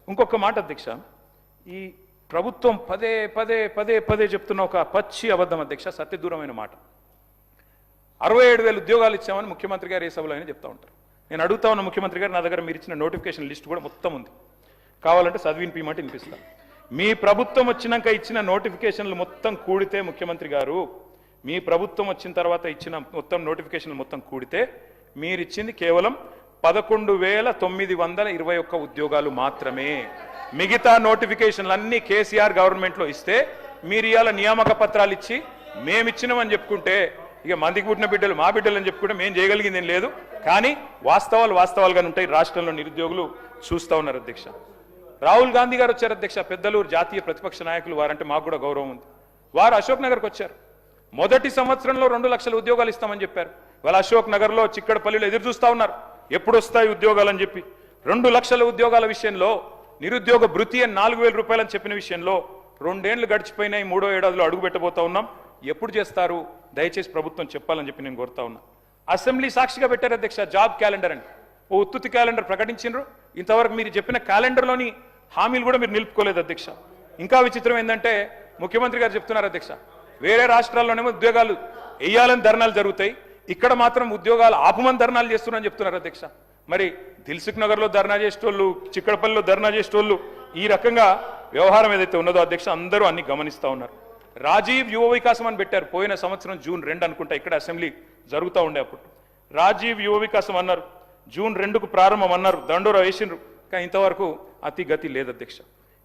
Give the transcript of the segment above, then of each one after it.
ఇంకొక మాట అధ్యక్ష, ఈ ప్రభుత్వం పదే పదే పదే పదే చెప్తున్న ఒక పచ్చి అబద్ధం అధ్యక్ష, సత్యదూరమైన మాట. 67,000 ఉద్యోగాలు ఇచ్చామని ముఖ్యమంత్రి గారు ఏ సభలో అయినా చెప్తా ఉంటారు. నేను అడుగుతా ఉన్న ముఖ్యమంత్రి గారు, నా దగ్గర మీరు ఇచ్చిన నోటిఫికేషన్ లిస్ట్ కూడా మొత్తం ఉంది, కావాలంటే చదివినిపిమంటే వినిపిస్తాను. మీ ప్రభుత్వం వచ్చినాక ఇచ్చిన నోటిఫికేషన్లు మొత్తం కూడితే ముఖ్యమంత్రి గారు, మీ ప్రభుత్వం వచ్చిన తర్వాత ఇచ్చిన మొత్తం నోటిఫికేషన్లు మొత్తం కూడితే మీరు ఇచ్చింది కేవలం 11,921 ఉద్యోగాలు మాత్రమే. మిగతా నోటిఫికేషన్లు అన్నీ కేసీఆర్ గవర్నమెంట్లో ఇస్తే మీరు ఇవాళ నియామక పత్రాలు ఇచ్చి మేమిచ్చినామని చెప్పుకుంటే, ఇక మందికి పుట్టిన బిడ్డలు మా బిడ్డలు అని చెప్పుకుంటే మేము చేయగలిగింది ఏం లేదు. కానీ వాస్తవాలు వాస్తవాలుగానే ఉంటాయి. రాష్ట్రంలో నిరుద్యోగులు చూస్తూ ఉన్నారు అధ్యక్ష. రాహుల్ గాంధీ గారు వచ్చారు అధ్యక్ష, పెద్దలూరు జాతీయ ప్రతిపక్ష నాయకులు, వారంటే మాకు కూడా గౌరవం ఉంది. వారు అశోక్ నగర్కి వచ్చారు. మొదటి సంవత్సరంలో 2 లక్షల ఉద్యోగాలు ఇస్తామని చెప్పారు. వాళ్ళ అశోక్ నగర్లో చిక్కడపల్లిలో ఎదురు చూస్తూ ఉన్నారు, ఎప్పుడు వస్తాయి ఉద్యోగాలు అని చెప్పి. 2 లక్షల ఉద్యోగాల విషయంలో, నిరుద్యోగ భృతి అని 4,000 రూపాయలని చెప్పిన విషయంలో 2 ఏళ్లు గడిచిపోయినాయి, 3వ ఏడాదిలో అడుగు పెట్టబోతా ఉన్నాం. ఎప్పుడు చేస్తారు దయచేసి ప్రభుత్వం చెప్పాలని చెప్పి నేను కోరుతా ఉన్నా. అసెంబ్లీ సాక్షిగా పెట్టారు అధ్యక్ష జాబ్ క్యాలెండర్ అని, ఓ ఉత్తుతి క్యాలెండర్ ప్రకటించారు. ఇంతవరకు మీరు చెప్పిన క్యాలెండర్లోని హామీలు కూడా మీరు నిలుపుకోలేదు అధ్యక్ష. ఇంకా విచిత్రం ఏంటంటే ముఖ్యమంత్రి గారు చెప్తున్నారు అధ్యక్ష, వేరే రాష్ట్రాల్లోనేమో ఉద్యోగాలు వేయాలని ధర్నాలు జరుగుతాయి, ఇక్కడ మాత్రం ఉద్యోగాలు ఆపమని ధర్నాలు చేస్తున్నారని చెప్తున్నారు అధ్యక్ష. మరి దిల్సుఖ్ నగర్లో ధర్నా చేసేటోళ్ళు, చిక్కడపల్లిలో ధర్నా చేసేటోళ్ళు, ఈ రకంగా వ్యవహారం ఏదైతే ఉన్నదో అధ్యక్ష అందరూ అన్ని గమనిస్తూ ఉన్నారు. రాజీవ్ యువ వికాసం అని పెట్టారు, పోయిన సంవత్సరం జూన్ 2 అనుకుంటా ఇక్కడ అసెంబ్లీ జరుగుతూ ఉండే అప్పుడు. రాజీవ్ యువ వికాసం అన్నారు, జూన్ 2కు ప్రారంభం అన్నారు, దండోరా వేసిండ్రు, కానీ ఇంతవరకు అతి గతి లేదు అధ్యక్ష.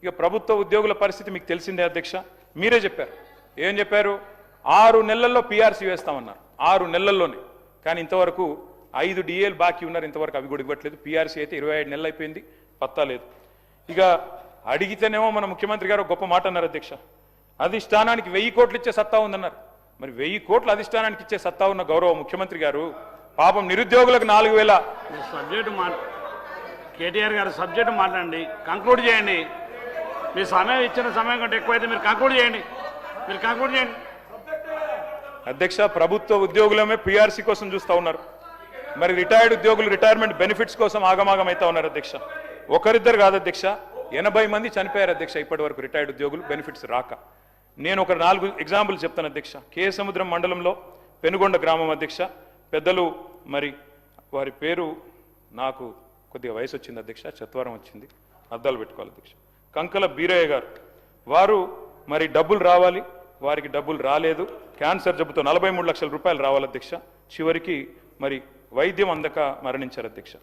ఇక ప్రభుత్వ ఉద్యోగుల పరిస్థితి మీకు తెలిసిందే అధ్యక్ష, మీరే చెప్పారు. ఏం చెప్పారు? 6 నెలల్లో పీఆర్సీ వేస్తామన్నారు, 6 నెలల్లోనే. కానీ ఇంతవరకు 5 డిఏలు బాకీ ఉన్నారు, ఇంతవరకు అవి కూడా ఇవ్వట్లేదు. పీఆర్సీ అయితే 25 నెలలు అయిపోయింది, పత్తా లేదు. ఇక అడిగితేనేమో మన ముఖ్యమంత్రి గారు గొప్ప మాట అన్నారు అధ్యక్ష, అధిష్టానానికి 1000 కోట్లు ఇచ్చే సత్తా ఉందన్నారు. మరి 1000 కోట్లు అధిష్టానానికి ఇచ్చే సత్తా ఉన్న గౌరవ ముఖ్యమంత్రి గారు పాపం నిరుద్యోగులకు 4,000 సబ్జెక్టు కేటీఆర్ గారు సబ్జెక్టు మాట్లాడండి, కంక్లూడ్ చేయండి. మీ సమయం ఇచ్చిన సమయం కంటే ఎక్కువైతే మీరు కంక్లూడ్ చేయండి. అధ్యక్ష, ప్రభుత్వ ఉద్యోగులమే పీఆర్సీ కోసం చూస్తూ ఉన్నారు, మరి రిటైర్డ్ ఉద్యోగులు రిటైర్మెంట్ బెనిఫిట్స్ కోసం ఆగమాగం అవుతా ఉన్నారు అధ్యక్ష. ఒకరిద్దరు కాదు అధ్యక్ష, 80 మంది చనిపోయారు అధ్యక్ష ఇప్పటి వరకు రిటైర్డ్ ఉద్యోగులు బెనిఫిట్స్ రాక. నేను ఒక 4 ఎగ్జాంపుల్ చెప్తాను అధ్యక్ష. కేసముద్రం మండలంలో పెనుగొండ గ్రామం అధ్యక్ష, పెద్దలు మరి వారి పేరు నాకు కొద్దిగా వయసు వచ్చింది అధ్యక్ష, చత్వారం వచ్చింది, అద్దాలు పెట్టుకోవాలి అధ్యక్ష. కంకల బీరయ్య గారు, వారు మరి డబ్బులు రావాలి, వారికి డబ్బులు రాలేదు, క్యాన్సర్ జబ్బుతో 43 లక్షల రూపాయలు రావాలి అధ్యక్ష, చివరికి మరి వైద్యం అందక మరణించారు అధ్యక్ష.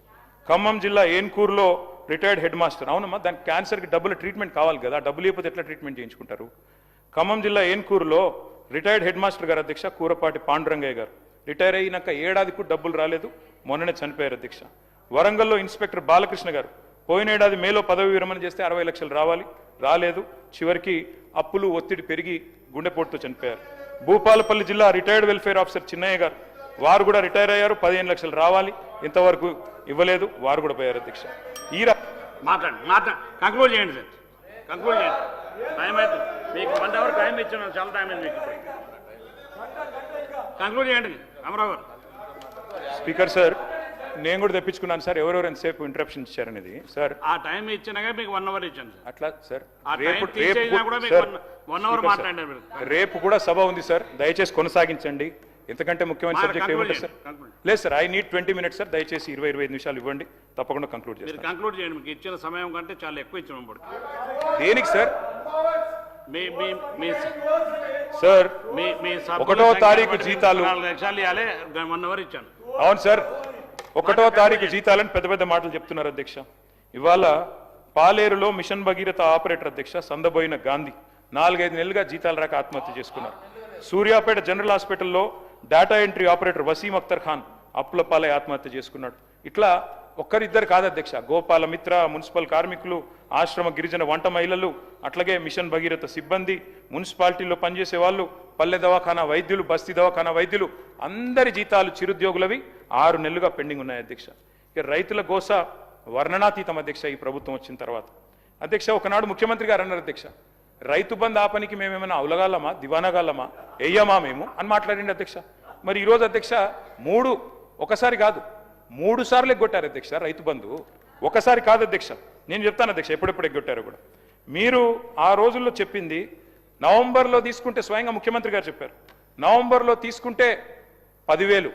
ఖమ్మం జిల్లా ఏన్కూరులో రిటైర్డ్ హెడ్ మాస్టర్, అవునమ్మా దానికి క్యాన్సర్కి డబ్బుల ట్రీట్మెంట్ కావాలి కదా, డబ్బులు లేకపోతే ఎట్లా ట్రీట్మెంట్ చేయించుకుంటారు. ఖమ్మం జిల్లా ఏన్కూరులో రిటైర్డ్ హెడ్ మాస్టర్ గారు అధ్యక్ష కూరపాటి పాండురంగయ్య గారు, రిటైర్ అయినాక ఏడాదికి డబ్బులు రాలేదు, మొన్ననే చనిపోయారు అధ్యక్ష. వరంగల్లో ఇన్స్పెక్టర్ బాలకృష్ణ గారు పోయిన ఏడాది మేలో పదవి విరమణ చేస్తే 60 లక్షలు రాలేదు, చివరికి అప్పులు ఒత్తిడి పెరిగి గుండెపోటుతో చనిపోయారు. భూపాలపల్లి జిల్లా రిటైర్డ్ వెల్ఫేర్ ఆఫీసర్ చిన్నయ్య గారు, వారు కూడా రిటైర్ అయ్యారు, 15 లక్షలు రావాలి, ఇంతవరకు ఇవ్వలేదు, వారు కూడా పోయారు అధ్యక్ష. ఈ కంక్లూడ్ చేయండి సార్, కంక్లూడ్ చేయండి. టైం అయితే మీకు 1 అవర్ టైం ఇచ్చాను, చాలా టైం అయింది మీకు. కంక్లూడ్ చేయండి రామారావు గారు. స్పీకర్ సార్, నేను కూడా తెప్పించుకున్నాను సార్, ఎవరెవరు ఎంతసేపు ఇంటరప్షన్ ఇచ్చారనేది సార్. ఆ టైం ఇచ్చినాక మీకు 1 అవర్ ఇచ్చాను సార్. అట్లా సార్, రేపు కూడా సభ ఉంది సార్, దయచేసి కొనసాగించండి. ఎంతకంటే ముఖ్యమైన సబ్జెక్ట్ ఏముంటుంది సార్? లేదు sir, I need 20 minutes sir, దయచేసి 20-25 నిమిషాలు ఇవ్వండి, తప్పకుండా కంక్లూడ్ చేస్తాను. కంక్లూడ్ చేయండి, మీకు ఇచ్చిన సమయం కంటే చాలా ఎక్కువ ఇచ్చాము. దేనికి సార్? సార్ 1వ తారీఖు జీతాలు 1 అవర్ ఇచ్చాను. అవును సార్, 1వ తారీఖు జీతాలని పెద్ద పెద్ద మాటలు చెప్తున్నారు అధ్యక్ష. ఇవాళ పాలేరులో మిషన్ భగీరథ ఆపరేటర్ అధ్యక్ష సందబోయిన గాంధీ 4-5 నెలలుగా జీతాలు రాక ఆత్మహత్య చేసుకున్నారు. సూర్యాపేట జనరల్ హాస్పిటల్లో data entry operator Waseem Akhtar Khan అప్పులపాలై ఆత్మహత్య చేసుకున్నాడు. ఇట్లా ఒక్కరిద్దరు కాదు అధ్యక్ష, గోపాల మిత్ర, మున్సిపల్ కార్మికులు, ఆశ్రమ గిరిజన వంట మహిళలు, అట్లాగే మిషన్ భగీరథ సిబ్బంది, మున్సిపాలిటీలో పనిచేసే వాళ్ళు, పల్లె దవాఖానా వైద్యులు, బస్తీ దవాఖానా వైద్యులు, అందరి జీతాలు చిరుద్యోగులవి 6 నెలలుగా పెండింగ్ ఉన్నాయి అధ్యక్ష. ఇక రైతుల గోస వర్ణనాతీతం అధ్యక్ష ఈ ప్రభుత్వం వచ్చిన తర్వాత. అధ్యక్ష, ఒకనాడు ముఖ్యమంత్రి గారు అన్నారు అధ్యక్ష, రైతు బంధు ఆపనికి మేమేమైనా అవలగాలమా, దివానాగాలమా, వెయ్యమా మేము అని మాట్లాడింది అధ్యక్ష. మరి ఈరోజు అధ్యక్ష ఒకసారి కాదు 3 సార్లు ఎగ్గొట్టారు అధ్యక్ష రైతు బంధు. ఒకసారి కాదు అధ్యక్ష, నేను చెప్తాను అధ్యక్ష ఎప్పుడెప్పుడు ఎగ్గొట్టారో కూడా. మీరు ఆ రోజుల్లో చెప్పింది నవంబర్లో తీసుకుంటే స్వయంగా ముఖ్యమంత్రి గారు చెప్పారు, నవంబర్లో తీసుకుంటే 10,000,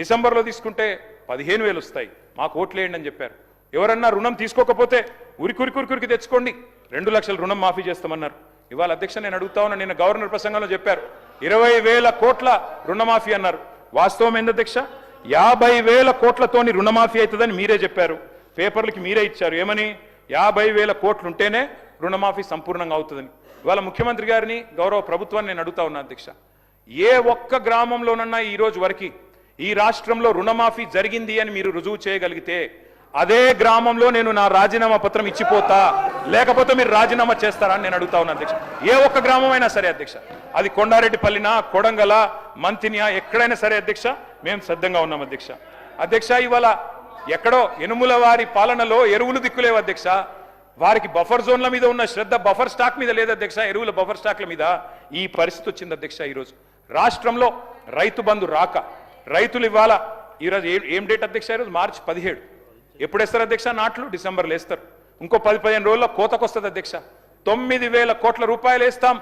డిసెంబర్లో తీసుకుంటే 15,000 వస్తాయి, మాకు ఓట్లేయండి అని చెప్పారు. ఎవరన్నా రుణం తీసుకోకపోతే ఉరికి తెచ్చుకోండి, 2 లక్షల రుణం మాఫీ చేస్తామన్నారు. ఇవాళ అధ్యక్ష నేను అడుగుతా ఉన్నా, నిన్న గవర్నర్ ప్రసంగంలో చెప్పారు 20,000 కోట్ల రుణమాఫీ అన్నారు. వాస్తవం ఏంది అధ్యక్ష? 50,000 కోట్లతోని రుణమాఫీ అవుతుందని మీరే చెప్పారు, పేపర్లకి మీరే ఇచ్చారు. ఏమని? 50,000 కోట్లు ఉంటేనే రుణమాఫీ సంపూర్ణంగా అవుతుందని. ఇవాళ ముఖ్యమంత్రి గారిని, గౌరవ ప్రభుత్వాన్ని నేను అడుగుతా ఉన్నా అధ్యక్ష, ఏ ఒక్క గ్రామంలోనన్నా ఈ రోజు వరకు ఈ రాష్ట్రంలో రుణమాఫీ జరిగింది అని మీరు రుజువు చేయగలిగితే అదే గ్రామంలో నేను నా రాజీనామా పత్రం ఇచ్చిపోతా, లేకపోతే మీరు రాజీనామా చేస్తారా అని నేను అడుగుతా ఉన్నా అధ్యక్ష. ఏ ఒక్క గ్రామం అయినా సరే అధ్యక్ష, అది కొండారెడ్డిపల్లినా, కొడంగల, మంతినియా, ఎక్కడైనా సరే అధ్యక్ష, మేము సిద్ధంగా ఉన్నాం అధ్యక్ష. అధ్యక్ష ఇవాళ ఎక్కడో యనుముల వారి పాలనలో ఎరువులు దిక్కులేవు అధ్యక్ష, వారికి బఫర్ జోన్ల మీద ఉన్న శ్రద్ధ బఫర్ స్టాక్ మీద లేదు అధ్యక్ష, ఎరువుల బఫర్ స్టాక్ల మీద ఈ పరిస్థితి వచ్చింది అధ్యక్ష. ఈరోజు రాష్ట్రంలో రైతు బంధు రాక రైతులు ఇవాళ ఈరోజు ఏం డేట్ అధ్యక్ష? ఈరోజు మార్చి 17. ఎప్పుడు వేస్తారు అధ్యక్ష నాట్లు? డిసెంబర్లో వేస్తారు. ఇంకో 10-15 రోజుల్లో కోతకు వస్తుంది అధ్యక్ష. 9,000 కోట్ల రూపాయలు వేస్తాం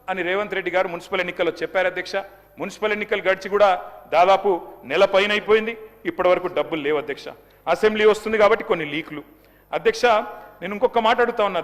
అని రేవంత్ రెడ్డి గారు మున్సిపల్ ఎన్నికల్లో చెప్పారు అధ్యక్ష. మున్సిపల్ ఎన్నికలు గడిచి కూడా దాదాపు నెల పైన అయిపోయింది, ఇప్పటి వరకు డబ్బులు లేవు అధ్యక్ష. అసెంబ్లీ వస్తుంది కాబట్టి కొన్ని లీకులు. అధ్యక్ష నేను ఇంకొక మాట అడుగుతా ఉన్నా.